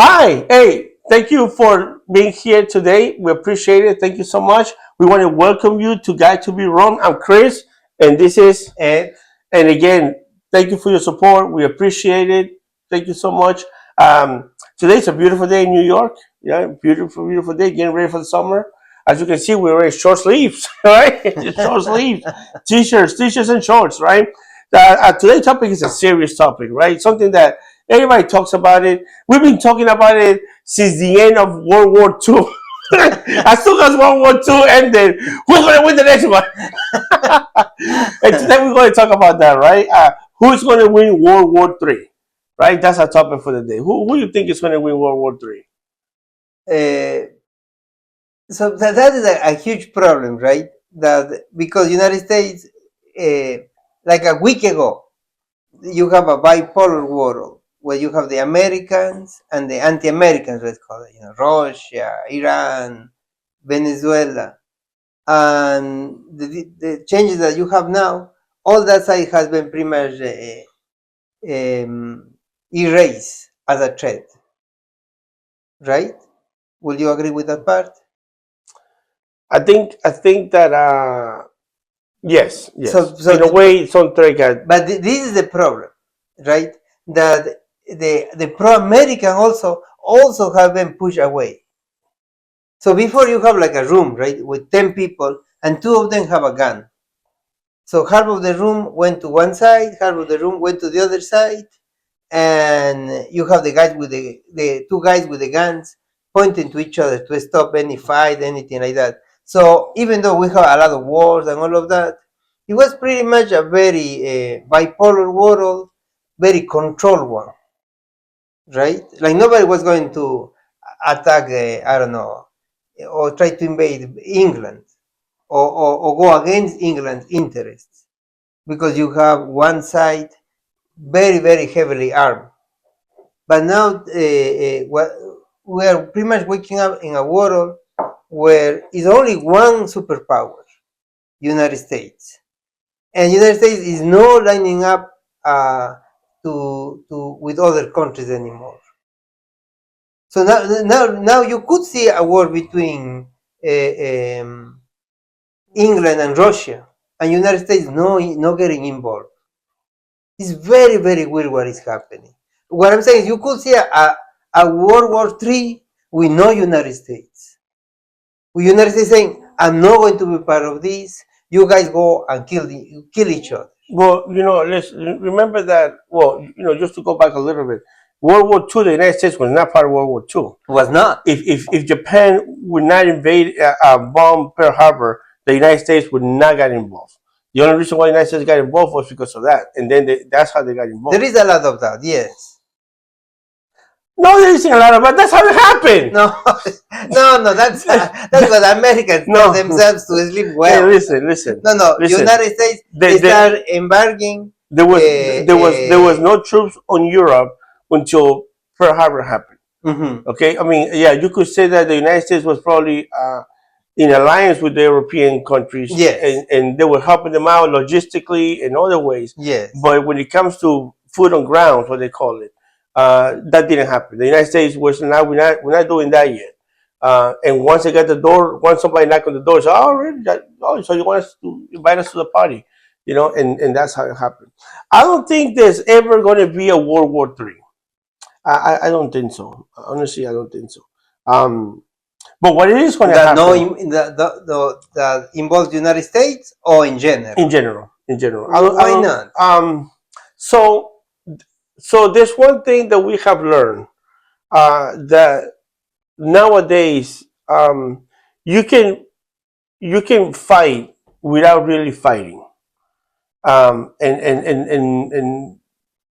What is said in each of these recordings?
Hi, hey, thank you for being here today. We appreciate it. Thank you so much. We want to welcome you to Guide to Be Wrong. I'm Chris, and this is And and again, thank you for your support. We appreciate it. Thank you so much. Today's a beautiful day in New York. Yeah, beautiful, beautiful day. Getting ready for the summer. As you can see, we're wearing short sleeves, right? Short sleeves, t-shirts, and shorts, right? Today's topic is a serious topic, right? Something that everybody talks about it. We've been talking about it since the end of World War II. As soon as World War II ended, who's going to win the next one? And today we're going to talk about that, right? Who's going to win World War III? Right? That's our topic for the day. Who do you think is going to win World War III? uh, that is a huge problem, right? That because United States, like a week ago, you have a bipolar world where you have the Americans and the anti-Americans, let's call it, Russia, Iran, Venezuela, and the changes that you have now, all that side has been pretty much erased as a threat, right? Will you agree with that part? I think that yes, So, yes. so In a the, way, it's on track. but this is the problem, right? That the pro-American also have been pushed away. So before you have like a room, right, with 10 people, and two of them have a gun. So half of the room went to one side, half of the room went to the other side, and you have the guys with the two guys with the guns pointing to each other to stop any fight, anything like that. So even though we have a lot of wars and all of that, it was pretty much a very bipolar world, very controlled one, right? Like nobody was going to attack, I don't know, or try to invade England or go against England's interests because you have one side very, very heavily armed. But now we are pretty much waking up in a world where it's only one superpower, United States, and United States is not lining up to with other countries anymore. So now you could see a war between England and Russia, and United States no getting involved. It's very, very weird what is happening. What I'm saying is you could see a World War III with no United States. With United States saying, I'm not going to be part of this. You guys go and kill each other. Well, let's remember that. Well, just to go back a little bit, World War II, the United States was not part of World War II. Was not. If Japan would not invade, bomb Pearl Harbor, the United States would not get involved. The only reason why the United States got involved was because of that, and then that's how they got There involved. is a lot of that, yes. No, there isn't a lot of that. That's how it happened. No, no, that's what Americans tell No. themselves to sleep Hey, well. listen, No, listen. United States, They, they start embarking. there was no troops on Europe until Pearl Harbor happened. Mhm. Okay, I mean, yeah, you could say that the United States was probably in alliance with the European countries, Yes, and they were helping them out logistically in other ways. yes, But when it comes to food on ground, what they call it, that didn't happen. The United States was not. We're not doing that yet. And once they got the door, once somebody knocked on the door, so oh, really? Oh, so you want us to invite us to the party, and that's how it happened. I don't think there's ever going to be a World War III. I don't think so. Honestly, I don't think so. Um, but what it is going to that no happen that involves the United States or in general. in general, I Why don't. not? So there's one thing that we have learned that nowadays you can fight without really fighting. And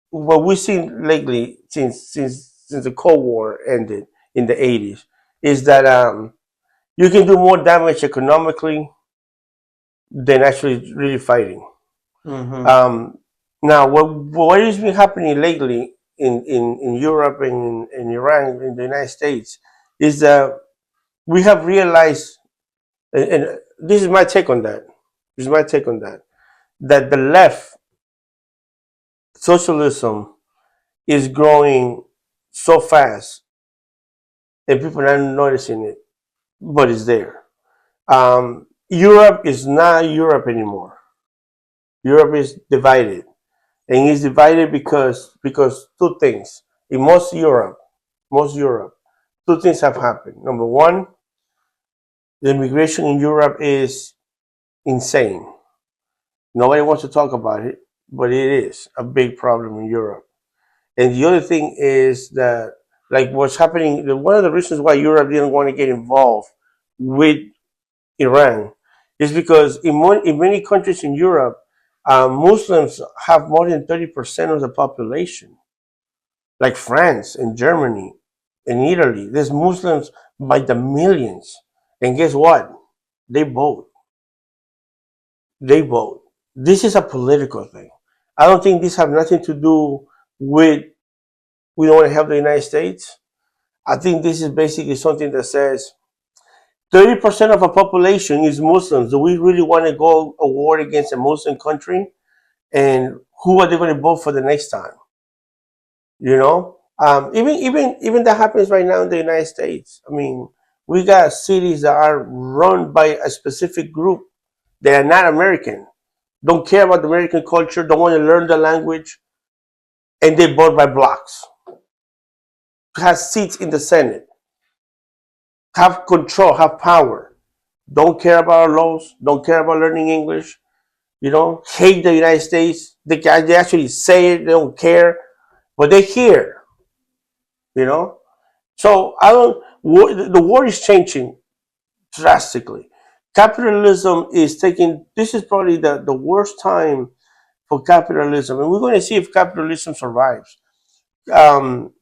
what we've seen lately since the Cold War ended in the 80s is that you can do more damage economically than actually really fighting. Hmm. Um, Now, what has been happening lately in Europe and in Iran, in the United States, is that we have realized, and this is my take on that. This is my take on that. That the left socialism is growing so fast and people are not noticing it, but it's there. Europe is not Europe anymore. Europe is divided, and it's divided because two things. In most Europe, two things have happened. Number one, the immigration in Europe is insane. Nobody wants to talk about it, but it is a big problem in Europe. And the other thing is that, like what's happening, one of the reasons why Europe didn't want to get involved with Iran is because in many countries in Europe, Muslims have more than 30% of the population, like France and Germany and Italy. There's Muslims by the millions. And guess what? They vote. They vote. This is a political thing. I don't think this has nothing to do with we don't want to help the United States. I think this is basically something that says 30% of our population is Muslims. Do we really want to go a war against a Muslim country? And who are they going to vote for the next time? You know, even that happens right now in the United States. I mean, we got cities that are run by a specific group. They are not American. Don't care about the American culture. Don't want to learn the language, and they vote by blocks. Has seats in the Senate. Have control. Have power. Don't care about our laws. Don't care about learning English. You know, hate the United States. They actually say it. They don't care, but they hear. You know, so I don't. The world is changing drastically. Capitalism is taking. This is probably the worst time for capitalism, and we're going to see if capitalism survives.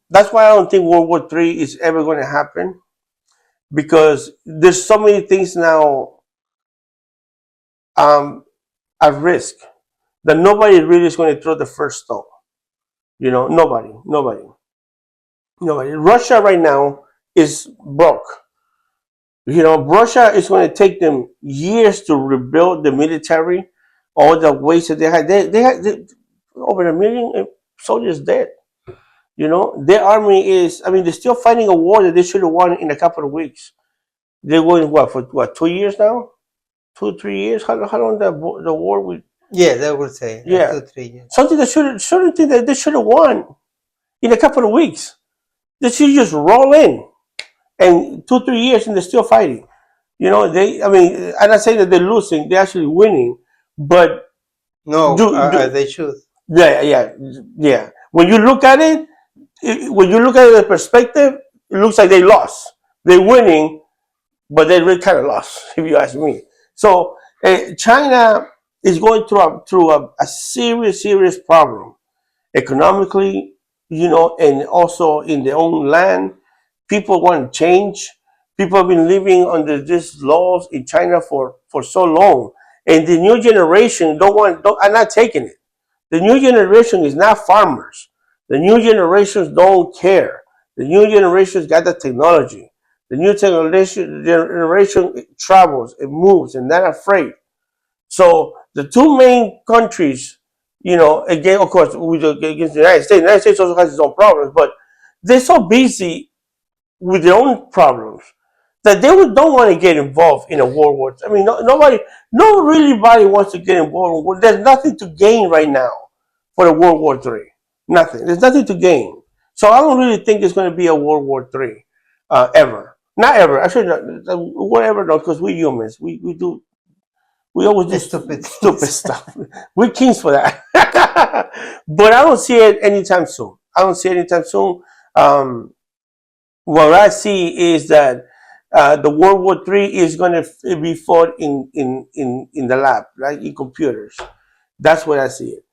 That's why I don't think World War III is ever going to happen because there's so many things now um, at risk that nobody really is going to throw the first stone. You know, nobody. Russia right now is broke. You know, Russia is going to take them years to rebuild the military, all the ways that they had. They over a million soldiers dead. You know, their army is. I mean, they're still fighting a war that they should have won in a couple of weeks. They're going what for what 2 years now, 2 3 years. How long the war with? Yeah, that would say Yeah, 2 3 years. something that should think that they should have won in a couple of weeks. They should just roll in and 2 3 years and they're still fighting. You know, I mean, I'm not saying that they're losing; they're actually winning. But No, do they should. yeah, yeah, yeah. When you look at it, when you look at it in perspective, it looks like they lost. They're winning, but they really kind of lost, if you ask me. So China is going through a serious problem economically, you know, and also in their own land. People want change. People have been living under these laws in China for so long, and the new generation are not taking it. The new generation is not farmers. The new generations don't care. The new generation's got the technology. The new generation travels, it moves, and not afraid. So the two main countries, you know, again, of course, against the United States. The United States also has its own problems, but they're so busy with their own problems that don't want to get involved in a war. I mean, no really body wants to get involved. There's nothing to gain right now for a World War III. Nothing. There's nothing to gain. So I don't really think it's going to be a World War III ever. Not ever. Actually, whatever. No, because we humans, we always do Stupid stupid things. stuff. We're kings for that. But I don't see it anytime soon. I don't see it anytime soon. Um, what I see is that the World War III is going to be fought in the lab, right, in computers. That's what I see it.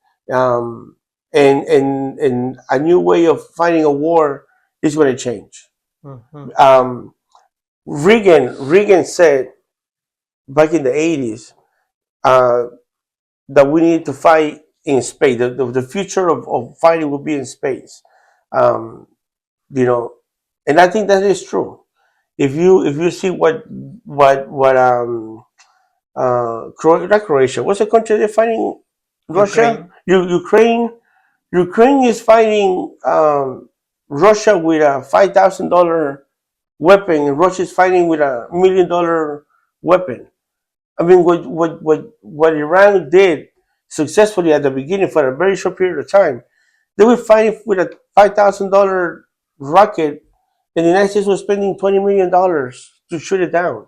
And a new way of fighting a war is going to change. Mhm. Um, Reagan said back in the 80s uh, that we need to fight in space. The future of fighting will be in space. Um, you know, and I think that is true. If you see what not Croatia, what's the country they're fighting? Russia, Ukraine. Ukraine is fighting Russia with a $5,000 weapon, and Russia's fighting with $1 million weapon. I mean, what Iran did successfully at the beginning for a very short period of time, they were fighting with a $5,000 rocket, and the United States was spending $20 million to shoot it down.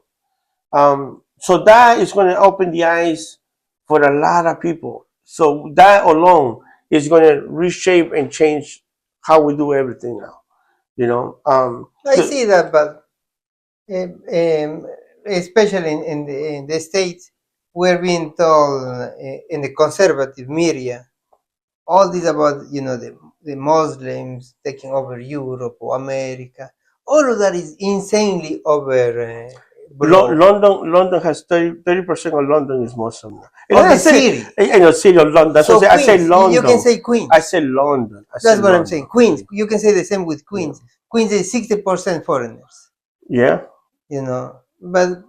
So that is going to open the eyes for a lot of people. So that alone is going to reshape and change how we do everything now. You know, I see that, but especially in the States, we're being told in the conservative media all this about the Muslims taking over Europe or America. All of that is insanely over blown. London has 30% of London is Muslim now. And Of I the say, city. City of London. That's So what I say. I say Queens, London. you can say Queens. I say London. That's what I'm saying. Queens. You can say the same with Queens. Queens is 60% foreigners. Yeah. But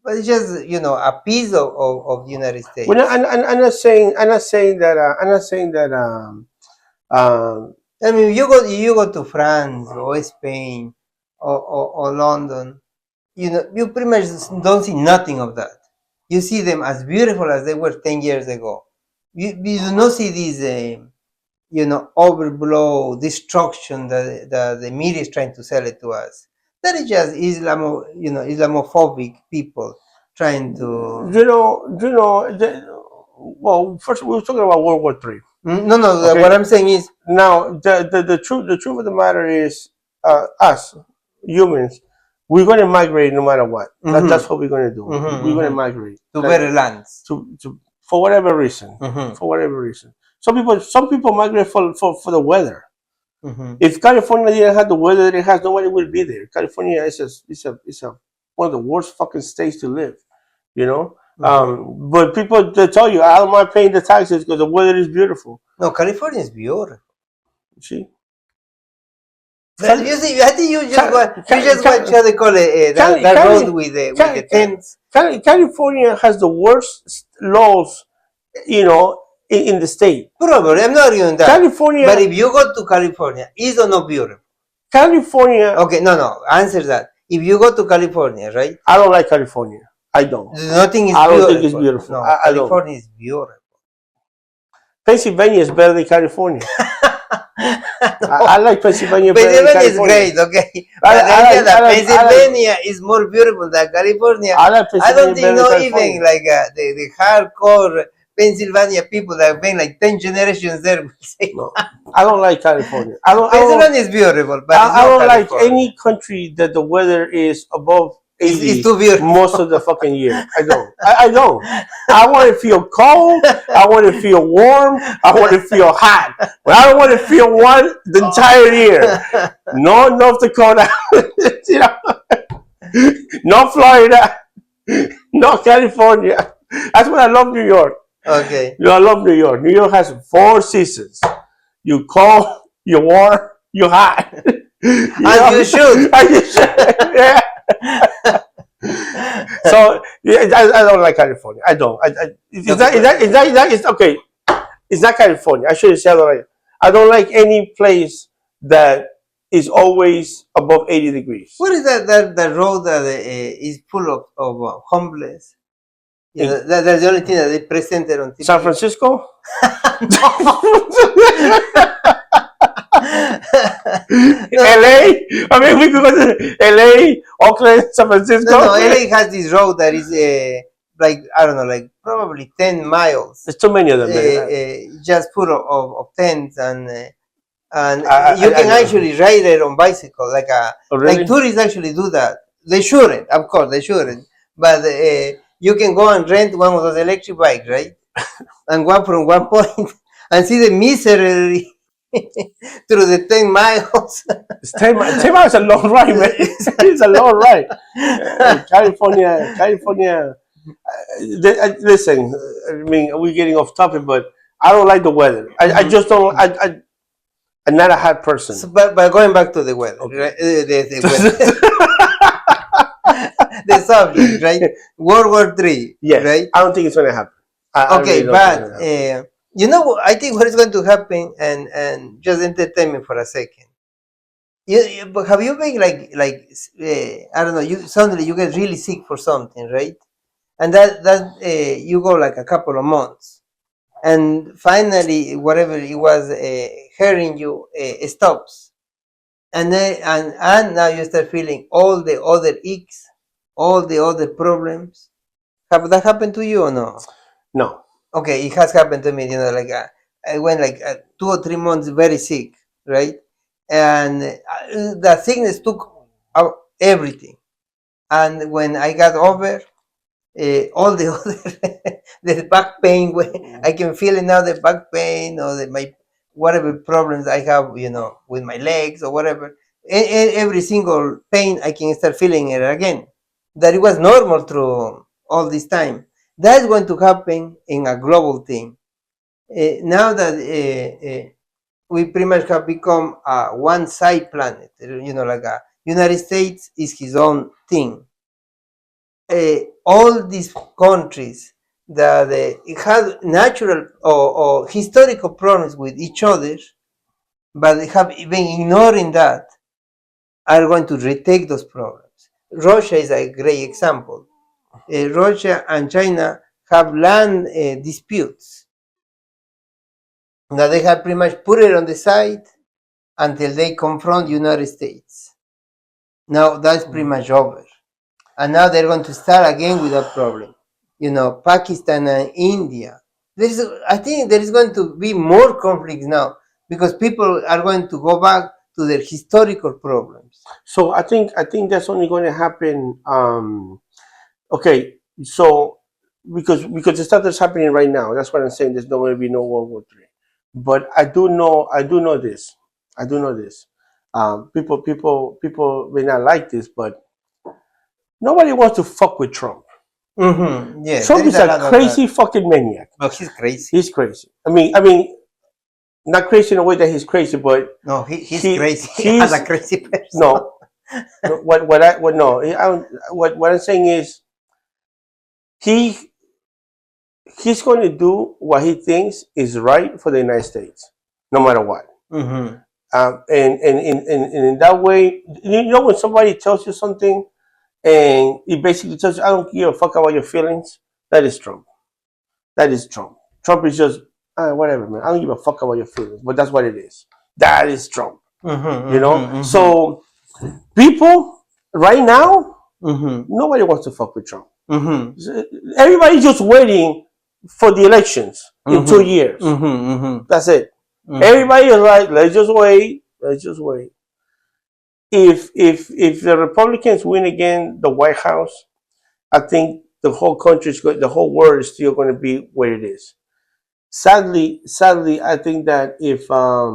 it's just a piece of the United States. Well, I'm not saying that I mean, you go to France or Spain or London, you pretty much don't see nothing of that. You see them as beautiful as they were 10 years ago. You do not see these, overblow destruction that the media is trying to sell it to us. That is just Islamophobic people trying to. well, first we were talking about World War III. No. Okay. What I'm saying is, Now, the truth of the matter is, us humans, we're going to migrate no matter what. That's what we're going to do. We're going to migrate to better lands. For whatever reason. For whatever reason. Some people migrate for the weather. If California didn't have the weather that it has, nobody would be there. California is one of the worst fucking states to live. But people, they tell you, I don't mind paying the taxes because the weather is beautiful. No, California is beautiful. See? You see, I think you just watch how they call it that road with the tents. California has the worst laws, in the state. Probably, I'm not arguing that. California, but if you go to California, is or not beautiful? California. Okay, no. Answer that. If you go to California, right? I don't like California. I don't. Nothing is. I don't beautiful. think it's beautiful. No, I don't. California is beautiful. Pennsylvania is better than California. No. I like Pennsylvania better than Pennsylvania California. is great, okay. Pennsylvania is more beautiful than California. I don't think even like the hardcore Pennsylvania people that have been like 10 generations there will say. No, I don't like California. Pennsylvania is beautiful, but I don't like any country that the weather is above 80 it's too beautiful. Most of the fucking year. I don't. I don't. I want to feel cold. I want to feel warm. I want to feel hot. But I don't want to feel warm the entire year. No North Dakota. No Florida. No California. That's why I love New York. Okay. I love New York. New York has 4 seasons. You cold, you warm, you hot. You should. Yeah. So I don't like California. I don't. It's okay. It's not California. I should say I don't like any place that is always above 80 degrees. What is that road that is full of homeless? That's the only thing that they presented on TV. San Francisco? LA? I mean, we could go to LA, Oakland, San Francisco. No, LA has this road that is like, I don't know, like probably 10 miles. There's too many of them. Just full of tents and you can actually ride it on bicycle. Like tourists actually do that. They shouldn't, of course, they shouldn't. But you can go and rent one of those electric bikes, right? And go from one point and see the misery through the 10 miles. 10 miles is a long ride, man. It's a long ride. California. Listen, I mean, we're getting off topic, but I don't like the weather. I just don't. I'm not a hot person. So, but going back to the weather, okay. Right? The weather. The subject, right? World War III. Yes. Right? I don't think it's going to happen. Okay, really but I think what is going to happen, and just entertain me for a second. But have you been like I don't know? You suddenly you get really sick for something, right? And that you go like a couple of months, and finally whatever it was hurting you stops, and then and now you start feeling all the other aches, all the other problems. Have that happened to you or no? No. Okay, it has happened to me. Like I went like 2 or 3 months very sick, right? And the sickness took out everything. And when I got over, all the other the back pain, I can feel it now. The back pain or my whatever problems I have, with my legs or whatever. Every single pain, I can start feeling it again. That it was normal through all this time. That's going to happen in a global thing. Now that we pretty much have become a one-side planet, like a United States is his own thing. All these countries that have natural or historical problems with each other, but they have been ignoring that, are going to retake those problems. Russia is a great example. Russia and China have land disputes that they have pretty much put it on the side until they confront the United States. Now that's pretty much over. And now they're going to start again with that problem. Pakistan and India. I think there is going to be more conflicts now because people are going to go back to their historical problems. So I think that's only going to happen. Okay, so because the stuff that's happening right now, that's what I'm saying. There's not going to be no World War III. But I do know this. I do know this. People may not like this, but nobody wants to fuck with Trump. Yes, there Trump is is a a lot of that. crazy fucking maniac. Oh, he's crazy. He's crazy. I mean, not crazy in a way that he's crazy, but No, he's he crazy as he's a crazy person. no. No, what no I don't, what I'm saying is he he's going to do what he thinks is right for the United States, no matter what. Mm-hmm. And in that way, when somebody tells you something and he basically tells you, "I don't give a fuck about your feelings," that is Trump. That is Trump. Trump is just whatever, man. I don't give a fuck about your feelings, but that's what it is. That is Trump. Mm-hmm, You know. mm-hmm, mm-hmm. So people right now, Mm-hmm. nobody wants to fuck with Trump. Mm-hmm. Everybody's just waiting for the elections in 2 years. Mm-hmm. Mm-hmm. That's it. Mm-hmm. Everybody is like, let's just wait. Let's just wait. If the Republicans win again the White House, I think the whole world is still going to be where it is. Sadly, I think that if a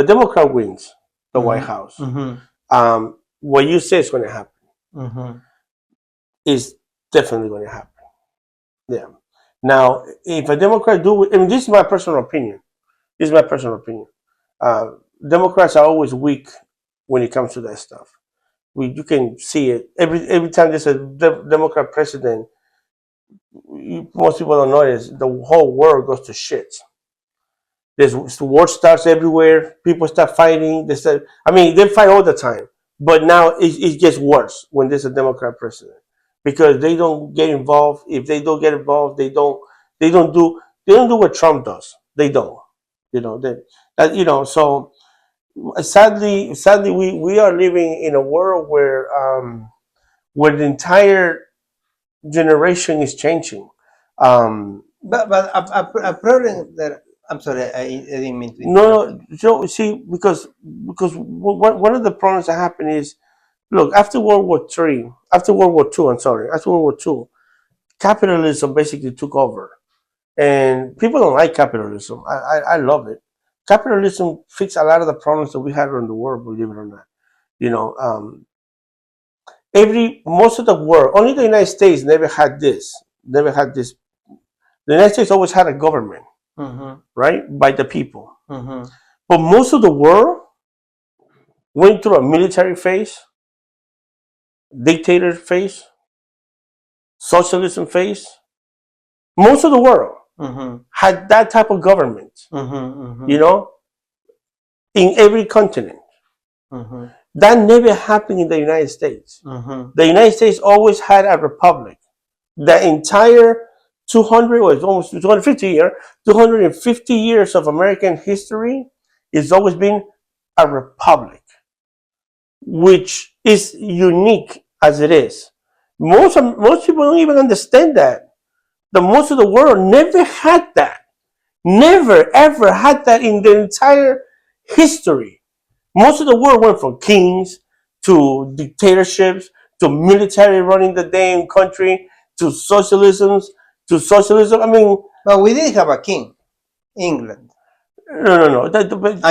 Democrat wins the White House, Mm-hmm. what you say is going to happen Mm-hmm. is definitely going to happen. Yeah. Now, if a Democrat I mean, this is my personal opinion. This is my personal opinion. Uh, Democrats are always weak when it comes to that stuff. You can see it every time there's a Democrat president. Most people don't notice the whole world goes to shit. There's war starts everywhere. People start fighting. They fight all the time, but now it gets worse when there's a Democrat president because they don't get involved. If they don't get involved, they don't do what Trump does. They don't. So sadly, we are living in a world where the entire generation is changing. Um, But a problem that I'm sorry, I didn't mean to interrupt no, you. no, see, because one of the problems that happened is, look, after World War II, I'm sorry, after World War II, capitalism basically took over, and people don't like capitalism. I love it. Capitalism fixed a lot of the problems that we had around the world, believe it or not. You know, most of the world, only the United States never had this. Never had this. The United States always had a government, Mm-hmm. right, by the people. Mm-hmm. But most of the world went through a military phase, dictator phase, socialism phase. Most of the world Mm-hmm. had that type of government, Mm-hmm. you know, in every continent. Mm-hmm. That never happened in the United States. Mm-hmm. The United States always had a republic. The entire 200 or almost 250 years of American history has always been a republic, which is unique as it is. Most people don't even understand that. The most of the world never had that. Never ever had that in the entire history. Most of the world went from kings to dictatorships to military running the damn country to socialism. I mean, But we did have a king, England. no.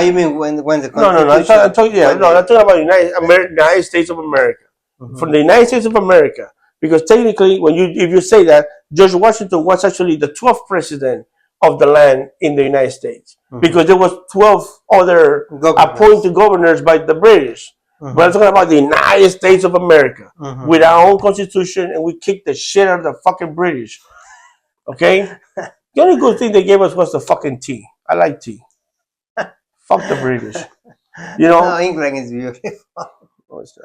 You mean when the No. I'm Constitution, talking, yeah, when no, I'm the. talking about United States of America. From Mhm. the United States of America, because technically, if you say that, George Washington was actually the 12th president of the land in the United States, because there was 12 other Governors. appointed governors by the British. But I'm Mhm. talking about the United States of America with our Mhm. own constitution, and we kicked the shit out of the fucking British. Okay, the only good thing they gave us was the fucking tea. I like tea. Fuck the British. You No, know, England is beautiful. oh, it's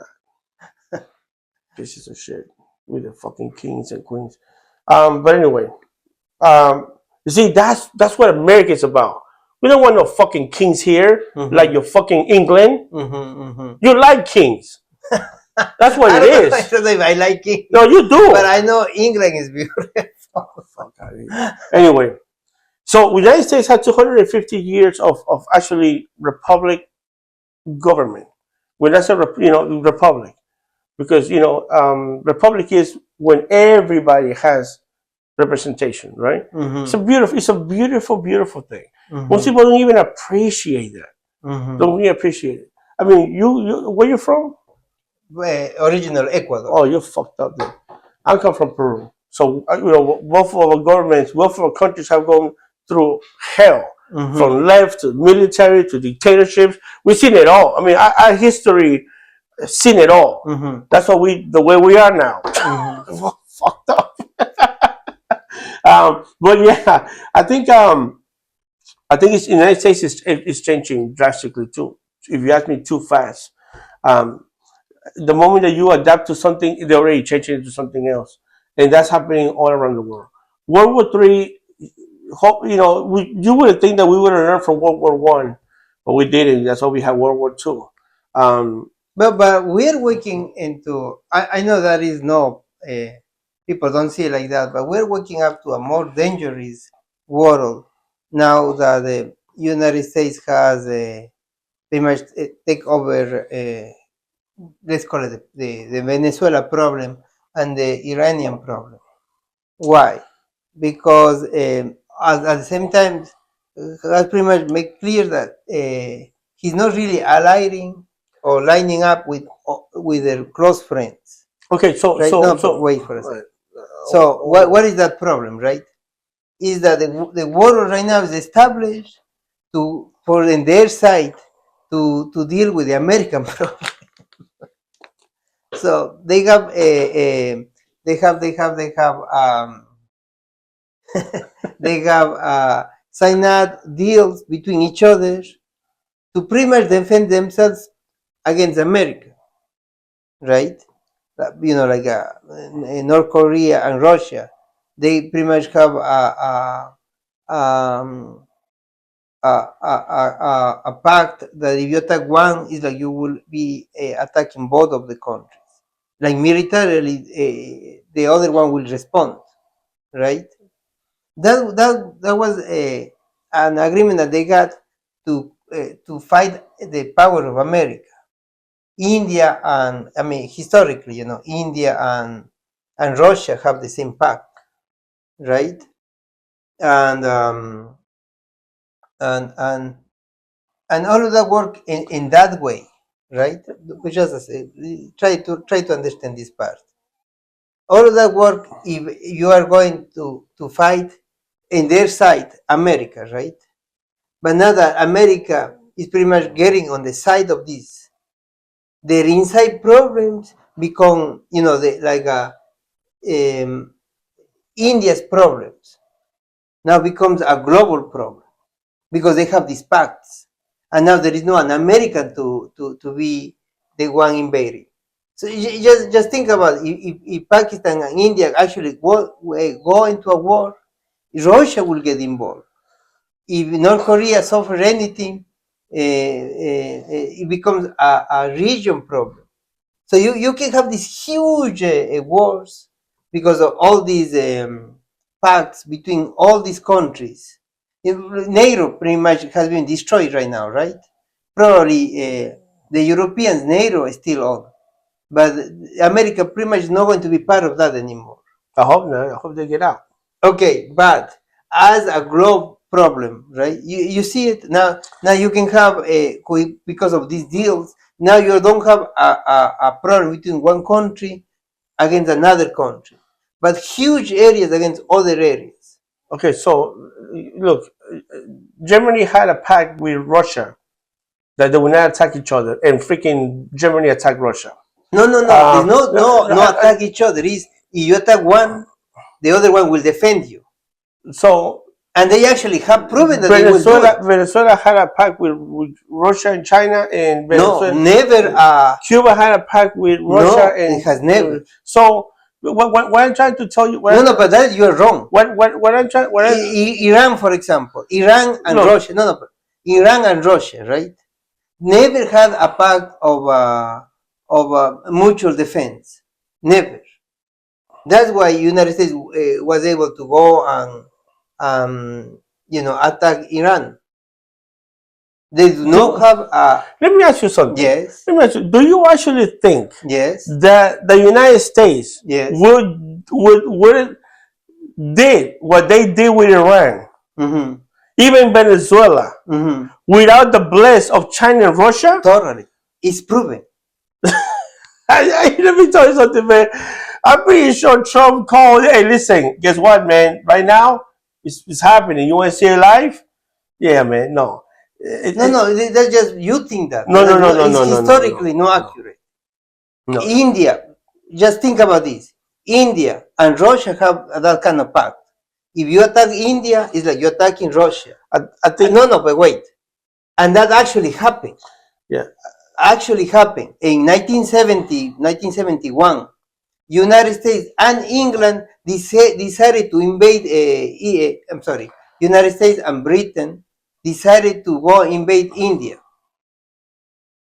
pieces of shit with the fucking kings and queens. But anyway, um, you see, that's what America is about. We don't want no fucking kings here, like your fucking England. You like kings. That's what I it don't know. I is. don't know if I like it, No, you do. but I know England is beautiful. Fuck out of here. Anyway, so the United States had 250 years of actually republic government. When that's a republic, because republic is when everybody has representation, right? It's a beautiful thing. Most people don't even appreciate that. Don't even appreciate it. I mean, you where you from? Original Ecuador. Oh, you're fucked up there. I come from Peru, so both of our governments, both of our countries have gone through hell, from left to military to dictatorships. We've seen it all. I mean, our history has seen it all. That's why the way we are now. Fucked up. But yeah, I think it's United States is changing drastically too. If you ask me, too fast. Um, the moment that you adapt to something, they're already changing it to something else, and that's happening all around the world. World War III, you would think that we would have learned from World War I, but we didn't. That's why we had World War II. Um, But we're waking into. I know that is no people don't see it like that, but we're waking up to a more dangerous world now that the United States has pretty much take over. Let's call it the Venezuela problem and the Iranian problem. Why? Because at the same time, has pretty much make clear that he's not really aligning or lining up with their close friends, okay, so right? so No, but so wait for a second. So what is that problem, right? Is that the world right now is established for in their side to deal with the American problem. So they have they have signed out deals between each other to pretty much defend themselves against America, right? Like North Korea and Russia, they pretty much have um, a pact that if you attack one, is like you will be attacking both of the countries. Like militarily, the other one will respond, right? That was an agreement that they got to fight the power of America. India and I mean historically, India and Russia have the same pact, right? And and and and all of that work in that way, right? We just try to understand this part. All of that work if you are going to fight in their side, America, right? But now that America is pretty much getting on the side of this, their inside problems become, um, India's problems now becomes a global problem because they have these pacts, and now there is no an American to be the one invading. So just think about it. If Pakistan and India actually go into a war, Russia will get involved. If North Korea suffer anything, it becomes a region problem. So you can have these huge wars because of all these pacts between all these countries. NATO pretty much has been destroyed right now, right? Probably the Europeans, NATO is still on, but America pretty much is not going to be part of that anymore. I hope not. I hope they get out. Okay, but as a globe problem, right? You see it now. Now you can have because of these deals. Now you don't have a problem between one country against another country, but huge areas against other areas. Okay, so look, Germany had a pact with Russia that they would not attack each other, and freaking Germany attacked Russia. No. There's no attack each other. Is if you attack one, the other one will defend you. So, and they actually have proven that Venezuela had a pact with Russia and China, and Venezuela. No, never. Cuba had a pact with Russia, and it has never. So, what I'm trying to tell you. But that you're wrong. What I'm trying. Iran, for example, Iran and Russia. But Iran and Russia, right? Never had a pact of mutual defense. Never. That's why United States was able to go and attack Iran. They do not have a. Let me ask you something. Yes. Let me ask you. Do you actually think? Yes. That the United States. Yes. would did what they did with Iran, mm-hmm. even Venezuela, mm-hmm. without the bless of China and Russia? Totally. It's proven. Let me tell you something, man. I'm pretty sure Trump called, hey, listen, guess what, man? Right now, it's happening. You want to see it live? Yeah, man, no. That's just, you think that. No. It's historically not accurate. No. India, just think about this. India and Russia have that kind of pact. If you attack India, it's like you're attacking Russia. I think but wait. And that actually happened. Yeah. Actually happened. In 1971, United States and England decided to invade, United States and Britain decided to go invade India.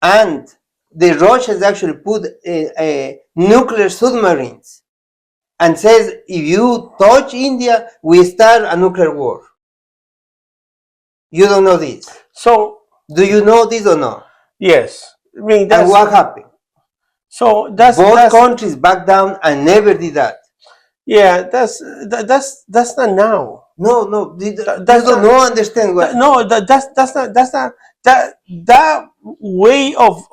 And the Russians actually put nuclear submarines and says, if you touch India, we start a nuclear war. You don't know this. So, do you know this or not? Yes. I mean, and what happened? So both countries backed down and never did that. Yeah, that's not now. No, you don't understand what. That's not that way of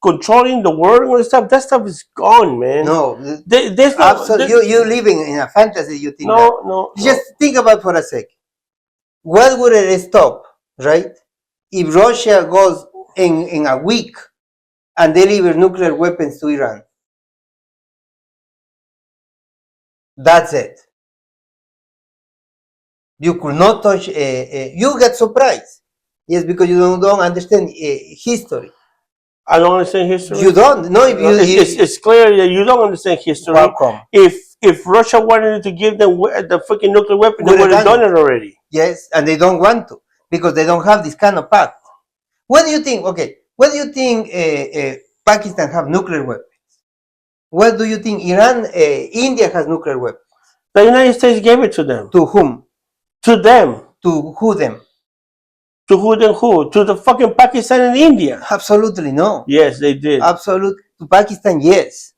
controlling the world and stuff. That stuff is gone, man. No, there's no. Absolutely, you're living in a fantasy. You think Just think about it for a sec. What would it stop, right? If Russia goes in a week and deliver nuclear weapons to Iran, that's it. You could not touch. You get surprised, yes, because you don't understand history. I don't understand history. You don't. No, it's clear that you don't understand history. How come? If Russia wanted to give them the freaking nuclear weapon, they would have done it already. Yes, and they don't want to because they don't have this kind of pact. What do you think? Okay, what do you think Pakistan have nuclear weapons? What do you think Iran, India has nuclear weapons? The United States gave it to them. To whom? To them. To who them? To who then who? To the fucking Pakistan and India. Absolutely no. Yes, they did. Absolutely. To Pakistan, yes.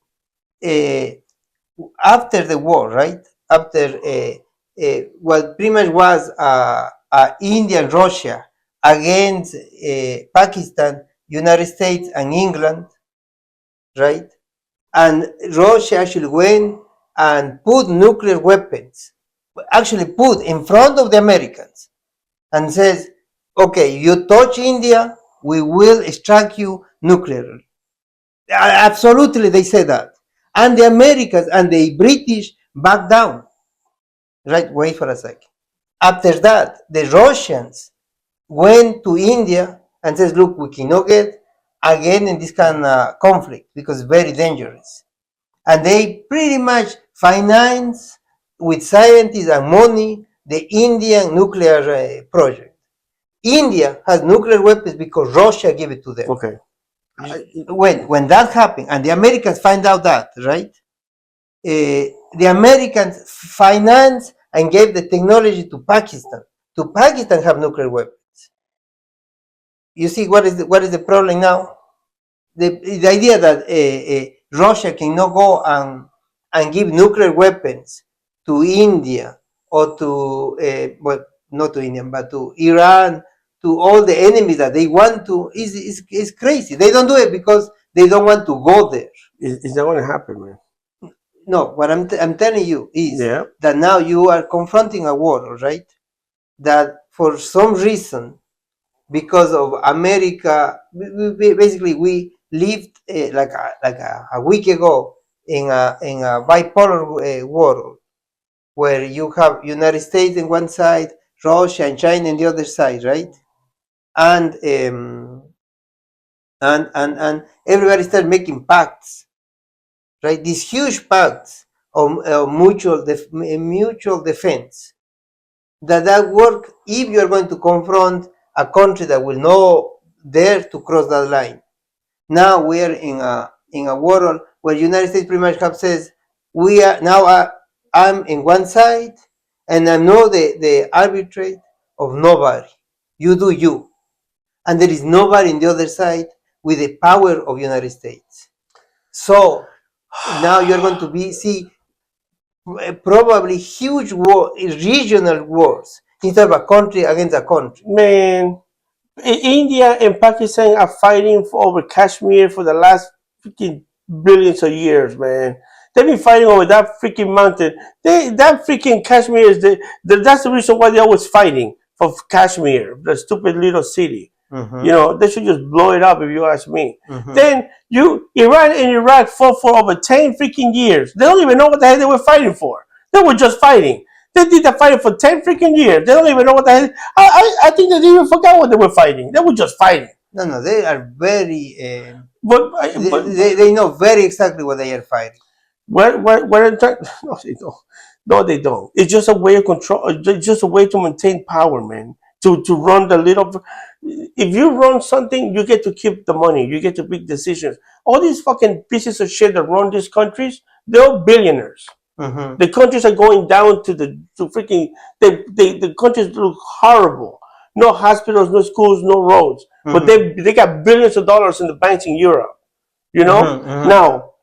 After the war, right? After what pretty much was India and Russia against Pakistan, United States and England, right? And Russia actually went and put nuclear weapons, actually put in front of the Americans and says, okay, you touch India, we will strike you nuclearly. Absolutely, they say that. And the Americans and the British back down. Right, wait for a second. After that, the Russians went to India and says, look, we cannot get again in this kind of conflict because it's very dangerous. And they pretty much finance with scientists and money the Indian nuclear project. India has nuclear weapons because Russia gave it to them. Okay. When that happened, and the Americans find out that, right? The Americans financed and gave the technology to Pakistan. To Pakistan have nuclear weapons. You see what is the problem now? The idea that Russia cannot go and give nuclear weapons to India or to well, not to India, but to Iran, to all the enemies that they want to is crazy. They don't do it because they don't want to go there. It's not going to happen, man. No, what I'm telling you is Yeah. that now you are confronting a world, right? That for some reason, because of America, basically we lived like a week ago in a bipolar world where you have United States in one side, Russia and China in the other side, right? And everybody started making pacts, right? These huge pacts of mutual defense that work if you're going to confront a country that will not dare to cross that line. Now we're in a world where the United States pretty much says we are now. I'm in one side, and I'm not the arbitrate of nobody. You do you, and there is nobody in the other side with the power of the United States. So now you're going to see probably huge regional wars instead of a country against a country. Man, India and Pakistan are fighting over Kashmir for the last freaking billions of years, man. They've been fighting over that freaking mountain. That freaking Kashmir is that's the reason why they're always fighting for Kashmir, the stupid little city. Mm-hmm. You know, they should just blow it up if you ask me. Mm-hmm. Then Iran and Iraq fought for over 10 freaking years. They don't even know what the hell they were fighting for. They were just fighting. They did the fighting for 10 freaking years. They don't even know what the hell. I think they even forgot what they were fighting. They were just fighting. No, they are very. But they know very exactly what they are fighting. What no, they don't. No, they don't. It's just a way of control. It's just a way to maintain power, man. To run the little. If you run something, you get to keep the money. You get to make decisions. All these fucking pieces of shit that run these countries, they're all billionaires. Mm-hmm. The countries are going down to freaking. The countries look horrible. No hospitals, no schools, no roads. Mm-hmm. But they got billions of dollars in the banks in Europe. You know. Mm-hmm, mm-hmm. Now,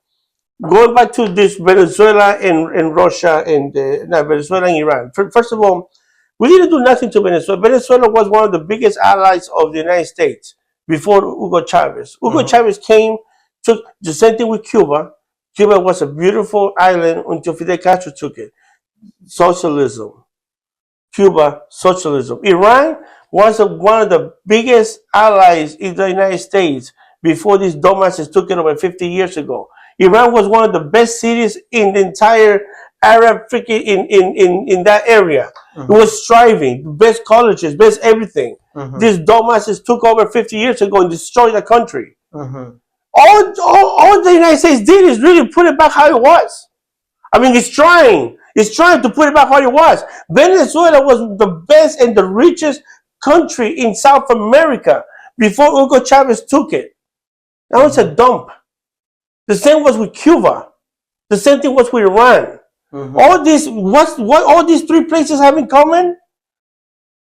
going back to this Venezuela and Russia and Venezuela and Iran. First of all, we didn't do nothing to Venezuela. Venezuela was one of the biggest allies of the United States before Hugo Chavez. Hugo mm-hmm. Chavez came, took the same thing with Cuba. Cuba was a beautiful island until Fidel Castro took it. Socialism. Cuba, socialism. Iran was one of the biggest allies in the United States before these dumbasses took it over 50 years ago. Iran was one of the best cities in the entire Arab freaking in that area. Mm-hmm. It was thriving, best colleges, best everything. Mm-hmm. These dumbasses took over 50 years ago and destroyed the country. Mm-hmm. All the United States did is really put it back how it was. I mean, it's trying to put it back how it was. Venezuela was the best and the richest country in South America before Hugo Chavez took it. Now it's a dump. The same was with Cuba. The same thing was with Iran. Mm-hmm. What all these three places have in common?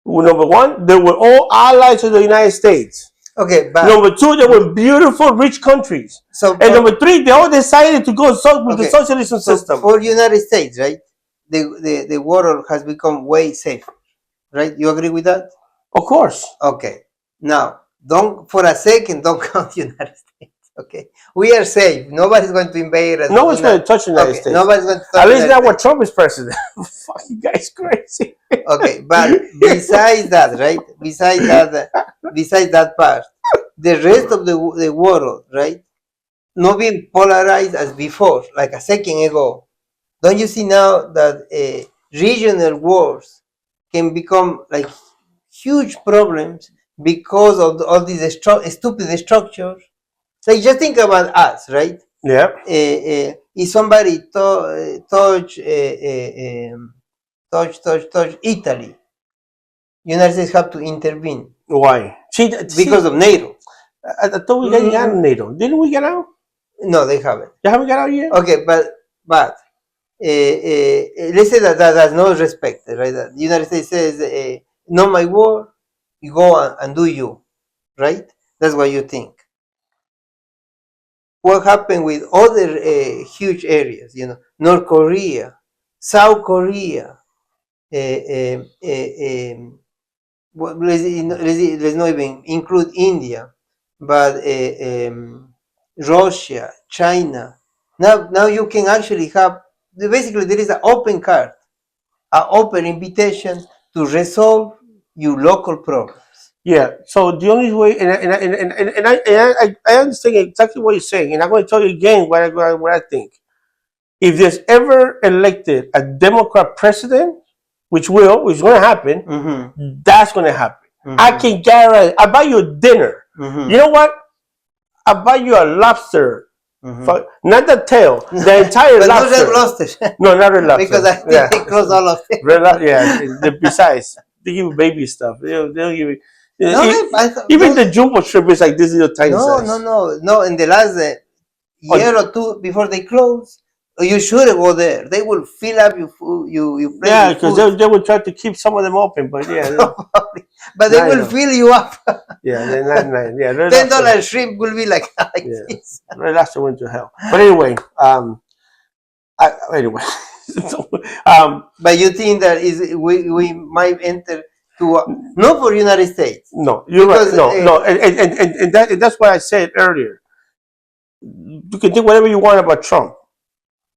Well, number one, they were all allies of the United States. Okay, but number two, they were beautiful, rich countries. And number three, they all decided to go with the socialism system. For the United States, right? The world has become way safer, right? You agree with that? Of course. Okay. Now, don't count the United States. Okay, we are safe. Nobody's going to invade us. Nobody's going to touch the United States. Nobody's going to touch. At least not when Trump is president. Fucking guy's crazy. Okay, but besides that, right? Besides that part, the rest of the world, right? Not being polarized as before, like a second ago. Don't you see now that regional wars can become like huge problems because of all these stupid structures Like, just think about us, right? Yeah. If somebody touch Italy, United States have to intervene Why? because of NATO. I thought we got out of NATO. Didn't we get out? No, they haven't. You haven't got out yet? Okay, but let's say that that's not respected, right? That the United States says, "No, my war, you go and do you," right? That's what you think. What happened with other huge areas? North Korea, South Korea. Well, let's not even include India, but Russia, China. Now you can actually have, basically there is an open card, an open invitation to resolve your local problems. Yeah. So the only way, I understand exactly what you're saying, and I'm going to tell you again what I think. If there's ever elected a Democrat president, which is going to happen, that's going to happen. I can guarantee. I buy you a dinner. You know what? I buy you a lobster. Not the tail, the entire But lobster. not red lobster. No, not red lobster. Because I think they close all of them. Besides, they give you baby stuff. They'll give you. No, Even the jumbo shrimp is like this little tiny size. No. In the last year or two before they close, you should go there. They will fill up your food. You yeah, because they will try to keep some of them open, but yeah. But they will fill you up. Yeah, they're not nice. Yeah, $10 shrimp will be like this. Red lobster went to hell. But anyway, anyway. So, but you think that we might enter to not for United States? No, you're right. No, and that's what I said earlier. You can think whatever you want about Trump,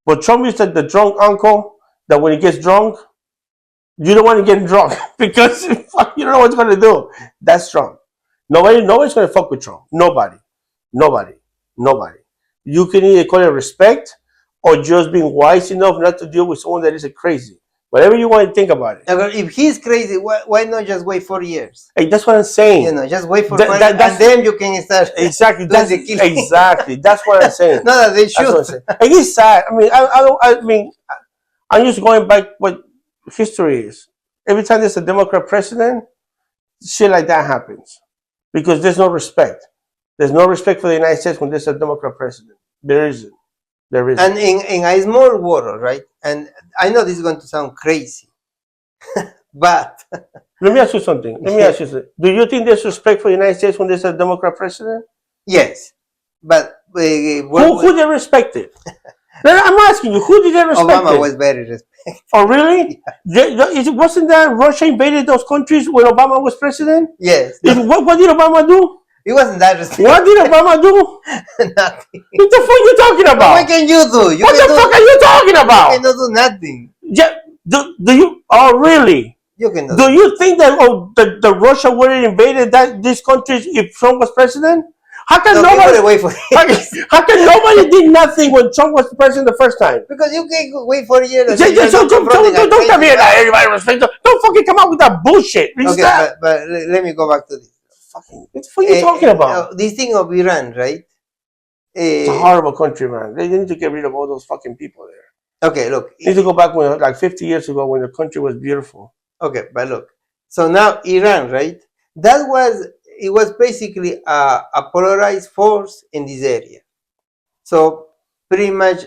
but Trump is like the drunk uncle that when he gets drunk, you don't want to get drunk because you don't know what he's going to do. That's Trump. Nobody's going to fuck with Trump. Nobody. You can either call it respect or just being wise enough not to deal with someone that is a crazy. Whatever you want to think about it. If he's crazy, why not just wait 4 years? Hey, that's what I'm saying. Just wait for 4 years, and then you can start. Exactly. That's what I'm saying. No, they should. And it's sad. I mean, I'm just going back what history is. Every time there's a Democrat president, shit like that happens because there's no respect. There's no respect for the United States when there's a Democrat president. There isn't. And in a small world, right? And I know this is going to sound crazy, but let me ask you something. Do you think there's respect for the United States when there's a Democrat president? Yes, but who they respected? I'm asking you, who did they respect? Obama was very respected. Oh, really? Yeah. Wasn't that Russia invaded those countries when Obama was president? Yes. What did Obama do? It wasn't that respected. What did Obama do? Nothing. What the fuck are you talking about? What can you do? What the fuck are you talking about? You cannot do nothing. Yeah. Do you? Oh, really? You cannot. Do you think that the Russia would have invaded these countries if Trump was president? How can nobody wait for? How can nobody did nothing when Trump was president the first time? Because you can wait for a year. Don't tell me that everybody respect. Don't fucking come out with that bullshit. Okay, but let me go back to this. What are you talking about? This thing of Iran, right? It's a horrible country, man. They need to get rid of all those fucking people there. Okay, look. They need to go back when, like 50 years ago, when the country was beautiful. Okay, but look. So now Iran, right? It was basically a polarized force in this area. So pretty much,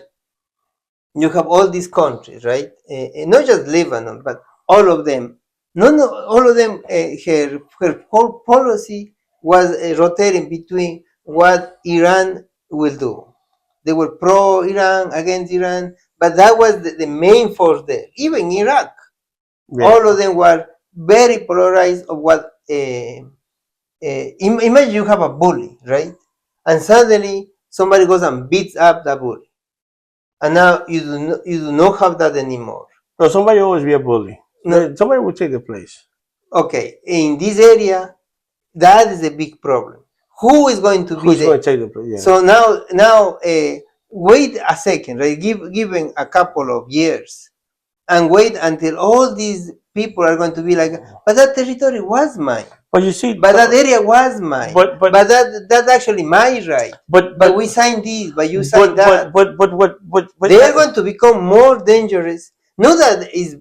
you have all these countries, right? Not just Lebanon, but all of them. All of them, her whole policy was rotating between what Iran will do. They were pro-Iran, against Iran, but that was the main force there. Even Iraq, all of them were very polarized of what. Imagine you have a bully, right? And suddenly somebody goes and beats up that bully, and now you do not have that anymore. No, somebody always be a bully. No, somebody will take the place. Okay, in this area, that is a big problem. Who is going to be there? Going to take the place? Yeah. So now, wait a second, right? Given a couple of years, and wait until all these people are going to be like, but that territory was mine. But you see, But that area was mine. But that's actually my right. But we signed this, but you signed that. But they are going to become more dangerous. No, that is.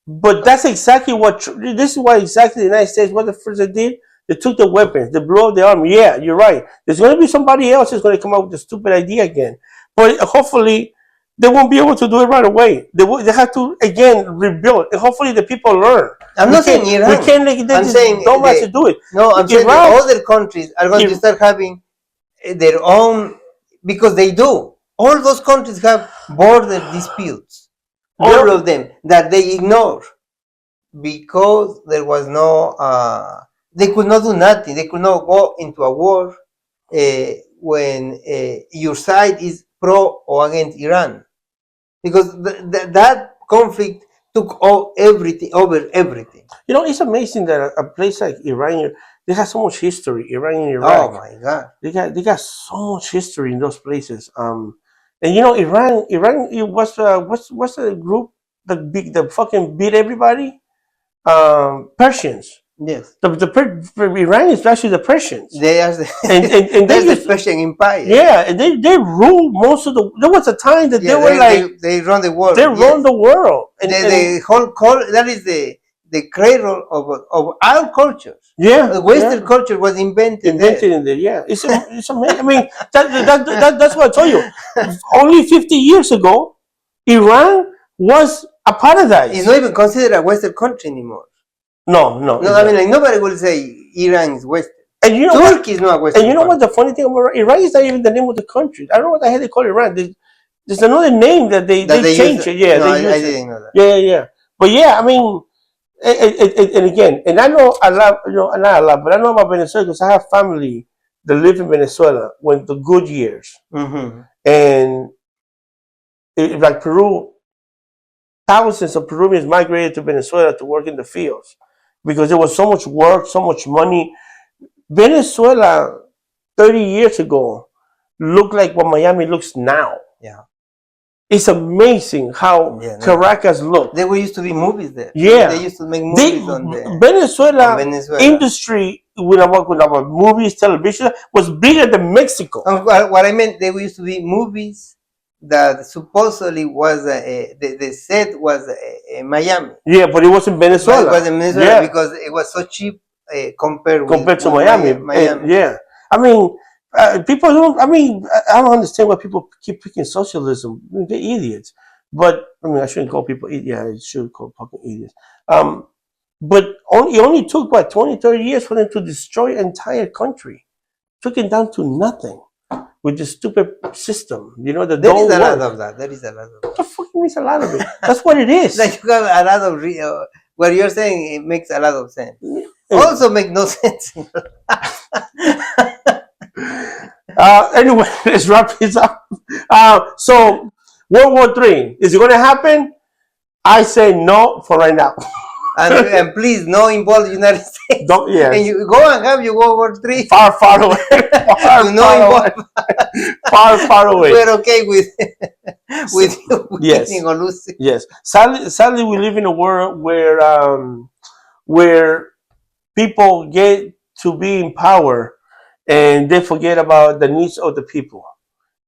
But that's exactly what. This is why exactly the United States. What the first they did, they took the weapons, they blew up the army. Yeah, you're right. There's going to be somebody else who's going to come up with a stupid idea again. But hopefully, they won't be able to do it right away. They have to again rebuild, and hopefully the people learn. I'm not saying Iran. We can't let I'm saying don't have to do it. No, I'm saying that other countries are going to start having their own, because they do. All those countries have border disputes. All of them that they ignore because there was no. They could not do nothing. They could not go into a war when your side is pro or against Iran, because that conflict took everything over everything. You know, it's amazing that a place like Iran, they have so much history. Iran and Iraq. Oh my God! They got so much history in those places. And you know, Iran, it was what's the group that fucking beat everybody? Persians. Yes. Iran is actually the Persians. They are the, and they the Persian Empire. Yeah, and they ruled most of the. There was a time that they were like they run the world. They run the world. And the whole that is the cradle of our cultures. Yeah, the Western culture was invented in there. Yeah, it's amazing. I mean, that's what I told you. Only 50 years ago, Iran was a paradise. It's not even considered a Western country anymore. No. I mean, like nobody will say Iran is Western. And you know Turkey is not Western. And you know what the funny thing about Iran is not even the name of the country. I don't know what the hell they call Iran. There's another name that they changed it. Yeah, no, I didn't know that. Yeah. But yeah, I mean, and again, and I know a lot, not a lot, but I know about Venezuela because I have family that live in Venezuela when the good years. Mm-hmm. And like Peru, thousands of Peruvians migrated to Venezuela to work in the fields because there was so much work, so much money. Venezuela 30 years ago looked like what Miami looks now. Yeah. It's amazing how Caracas looked. There used to be movies there. Yeah. They used to make movies on the Venezuela industry with our movies, television was bigger than Mexico. What I meant, there used to be movies that supposedly was the set was Miami. Yeah, but it was in Venezuela. It was in Venezuela because it was so cheap compared to Miami. Yeah, I mean, people don't. I mean, I don't understand why people keep picking socialism. I mean, they're idiots. But I mean, I shouldn't call people idiots. Yeah, I should call fucking idiots. But it only took 20, 30 years for them to destroy an entire country. Took it down to nothing with this stupid system. You know, there is a lot of that. There is a lot of that. What the fuck means a lot of it? That's what it is. Like you have a lot of what you're saying. It makes a lot of sense. Also, make no sense. Anyway, let's wrap this up. So, World War III, is it going to happen? I say no for right now. and please, no involve the United States. And you go and have your World War III. Far away. Far away. We're okay with you winning or losing. Yes. Sadly, we live in a world where people get to be in power and they forget about the needs of the people,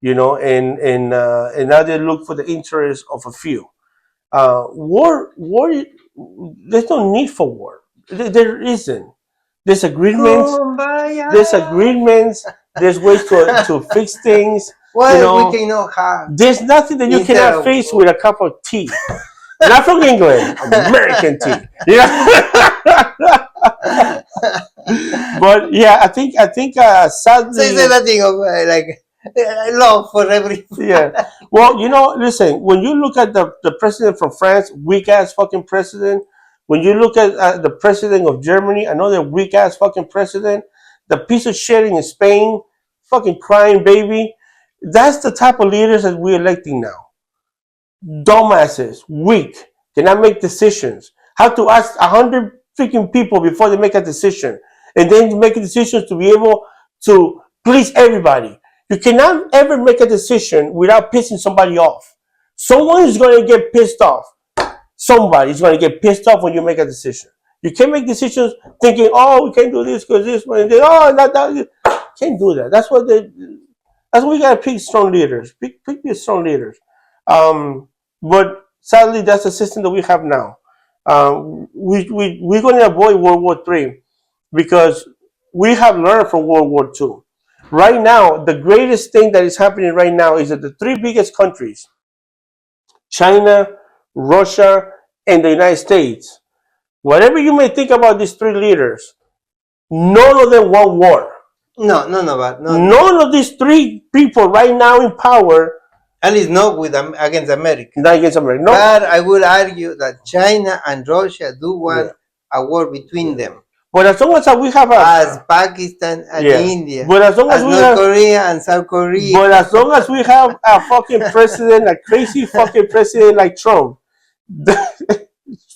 and now they look for the interest of a few. War. There's no need for war. There isn't. There's agreements. There's ways to fix things. Well, we cannot have. There's nothing that you cannot fix with a cup of tea. Not from England, American tea. But yeah, I think sadly. So is that thing of love for everything? Yeah. Well, listen. When you look at the president from France, weak ass fucking president. When you look at the president of Germany, another weak ass fucking president. The piece of shit in Spain, fucking crying baby. That's the type of leaders that we're electing now. Dumbasses, weak, cannot make decisions. Have to ask 100 freaking people before they make a decision, and then make decisions to be able to please everybody. You cannot ever make a decision without pissing somebody off. Someone is going to get pissed off. somebody is going to get pissed off when you make a decision. You can't make decisions thinking, "Oh, we can't do this because this one." And then, "Oh, not that." You can't do that. That's why we gotta pick strong leaders. Pick your strong leaders. But sadly, that's the system that we have now. We're going to avoid World War III because we have learned from World War II. Right now, the greatest thing that is happening right now is that the three biggest countries, China, Russia, and the United States, whatever you may think about these three leaders, none of them want war. No, but no. None of these three people right now in power, At least not with against America. not against America. No. But I would argue that China and Russia do want a war between them, But as long as we have as Pakistan and India, but as long as we North have, Korea and South Korea. but as long as we have a fucking president, a crazy fucking president like Trump,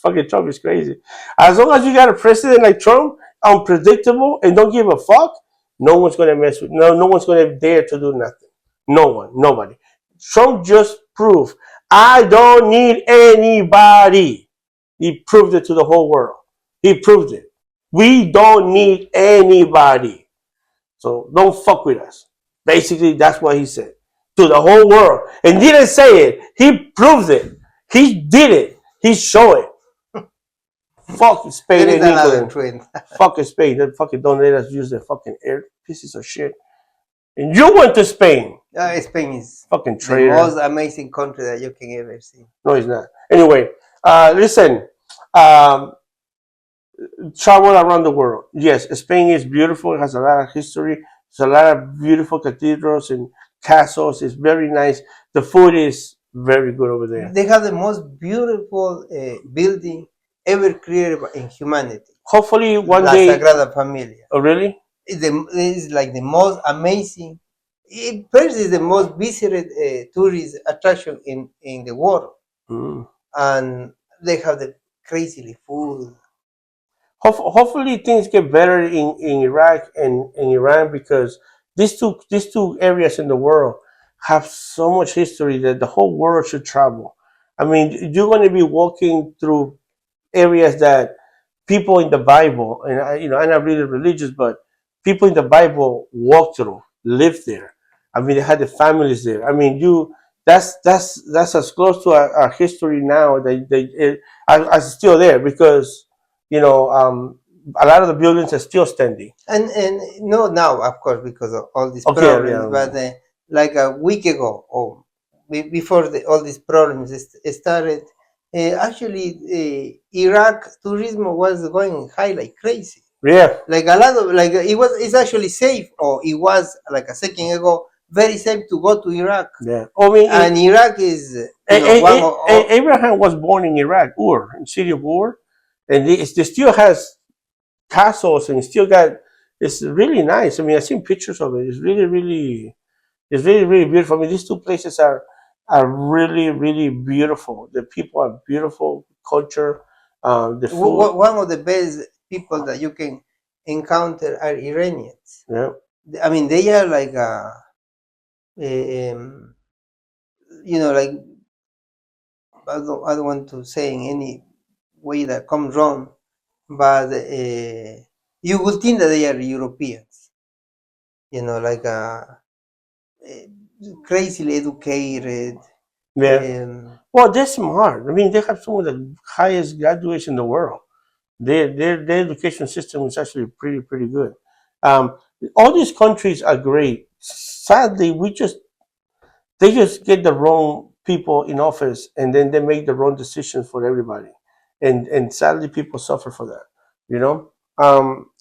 fucking Trump is crazy. As long as you got a president like Trump, unpredictable and don't give a fuck, no one's gonna mess with. No one's gonna dare to do nothing. No one, nobody. Trump just proved I don't need anybody. He proved it to the whole world. He proved it. We don't need anybody. So don't fuck with us. Basically, that's what he said to the whole world. And didn't say it. He proved it. He did it. He showed it. Fuck Spain and England. Fuck Spain. They fucking don't let us use their fucking air pieces of shit. And you went to Spain. Spain is fucking traitor. The most amazing country that you can ever see. No, it's not. Anyway, listen. Travel around the world. Yes, Spain is beautiful. It has a lot of history. There's a lot of beautiful cathedrals and castles. It's very nice. The food is very good over there. They have the most beautiful building ever created in humanity. Hopefully one La day. Sagrada Familia. Oh, really? It's like the most amazing. First is the most visited tourist attraction in the world. And they have the crazily food. Hopefully things get better in Iraq and in Iran because these two areas in the world have so much history that the whole world should travel. I mean, you're going to be walking through areas that people in the Bible, and I'm not really religious, but people in the Bible walked through, lived there. I mean, they had the families there. I mean, that's as close to our history now that are still there because a lot of the buildings are still standing. And no, now of course because of all these problems, but like a week ago or before all these problems started, actually Iraq tourism was going high like crazy. Yeah, like a lot of it's actually safe, or it was like a second ago very safe to go to Iraq. Yeah, I mean, and Iraq is Abraham was born in Iraq, in city of Ur. And they still has castles and still got. It's really nice. I mean, I've seen pictures of it. It's really beautiful. I mean, these two places are really beautiful. The people are beautiful. Culture, the food. One of the best people that you can encounter are Iranians. Yeah. I mean, they are like like I don't want to say in any way that comes wrong, but you would think that they are Europeans, like crazily educated. Yeah. Well, they're smart. I mean, they have some of the highest graduates in the world. Their education system is actually pretty good. All these countries are great. Sadly, they just get the wrong people in office, and then they make the wrong decisions for everybody. And sadly, people suffer for that.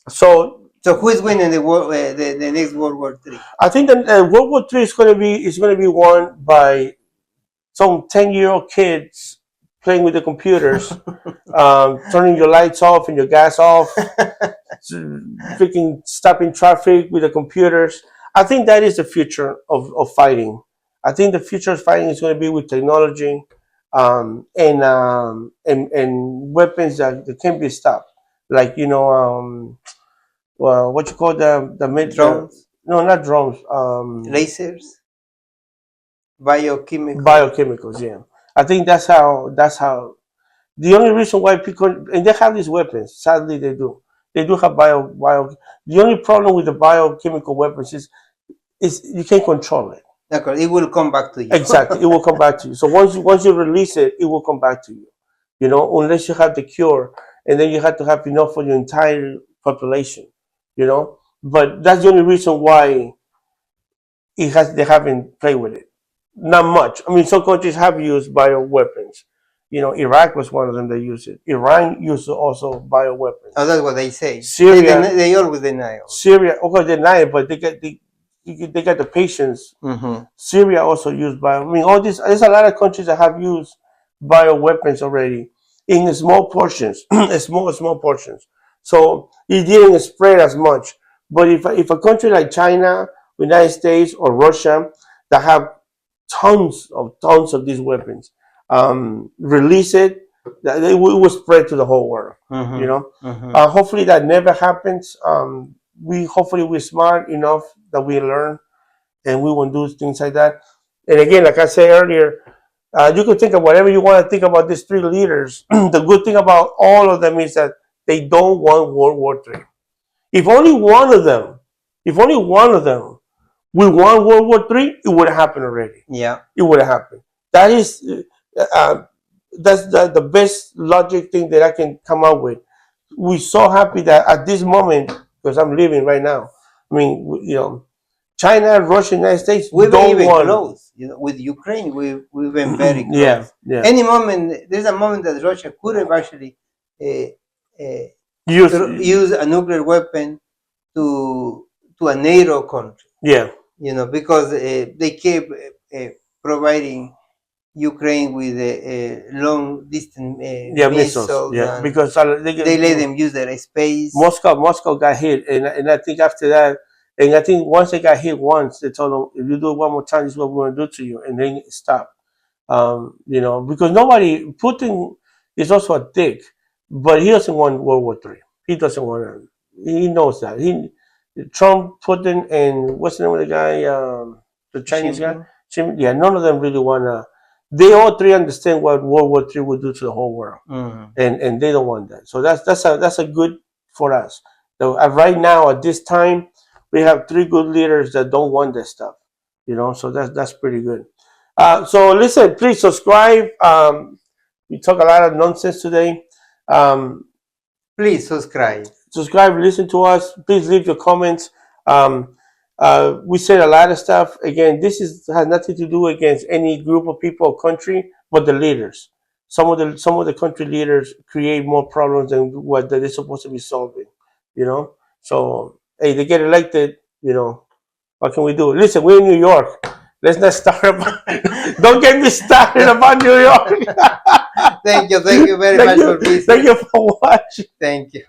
So who is winning the next World War III? I think that World War III is going to be won by some 10-year-old kids playing with the computers, turning your lights off and your gas off, freaking stopping traffic with the computers. I think that is the future of fighting. I think the future of fighting is going to be with technology. And weapons that can be stopped, like what you call the drones? No, not drones. Lasers, biochemicals. Biochemicals. Yeah, I think that's how The only reason why people, and they have these weapons, sadly they do have bio. The only problem with the biochemical weapons is you can't control it. D'accord. It will come back to you. Exactly, it will come back to you. So once you release it, it will come back to you. You know, unless you have the cure, and then you have to have enough for your entire population. You know, but that's the only reason why they haven't played with it. Not much. I mean, some countries have used bioweapons. You know, Iraq was one of them that used it. Iran used also bioweapons. Oh, that's what they say. Syria, they always deny. Syria, okay, they deny it, but they got the patience. Mm-hmm. Syria also used bio. I mean, all this. There's a lot of countries that have used bioweapons already in small portions, small portions. So it didn't spread as much. But if a country like China, United States, or Russia that have tons of these weapons release it, that it will spread to the whole world. Mm-hmm. You know, Mm-hmm. hopefully that never happens. Hopefully we're smart enough that we learn and we won't do things like that. And again, like I said earlier, you can think of whatever you want to think about these three leaders. The good thing about all of them is that they don't want World War III. If only one of them, if only one of them we won World War III, it would have happened already. Yeah. It would have happened. That is, that's the best logic thing that I can come up with. We're so happy that at this moment, because I'm living right now. I mean, you know, China, Russia, United States We've been don't even want. close. You know, with Ukraine, we've been very close. Yeah, yeah. Any moment, there's a moment that Russia could have actually use a nuclear weapon to a NATO country. Yeah. You know, because they keep providing Ukraine with long distance missiles. Yeah, and because they let them use their space. Moscow got hit, and I think after that, and I think once they got hit once, they told them, if you do it one more time, this is what we're going to do to you, and then stop. You know, because Putin is also a dick, but he doesn't want World War III. He doesn't want it. He knows that. Trump, Putin, and what's the name of the guy? The Chinese guy? Yeah, none of them really want to. They all three understand what World War III would do to the whole world, and they don't want that. So that's a good for us. So, right now, at this time, we have three good leaders that don't want that stuff. You know, so that's pretty good. So listen, please subscribe. We talk a lot of nonsense today. Please subscribe. Listen to us. Please leave your comments. We said a lot of stuff. Again, this has nothing to do against any group of people or country, but the leaders. Some of the country leaders create more problems than what they're supposed to be solving. You know. So hey, they get elected. You know, what can we do? Listen, we're in New York. Let's not start about. Don't get me started about New York. Thank you very much for listening. Thank you for watching. Thank you.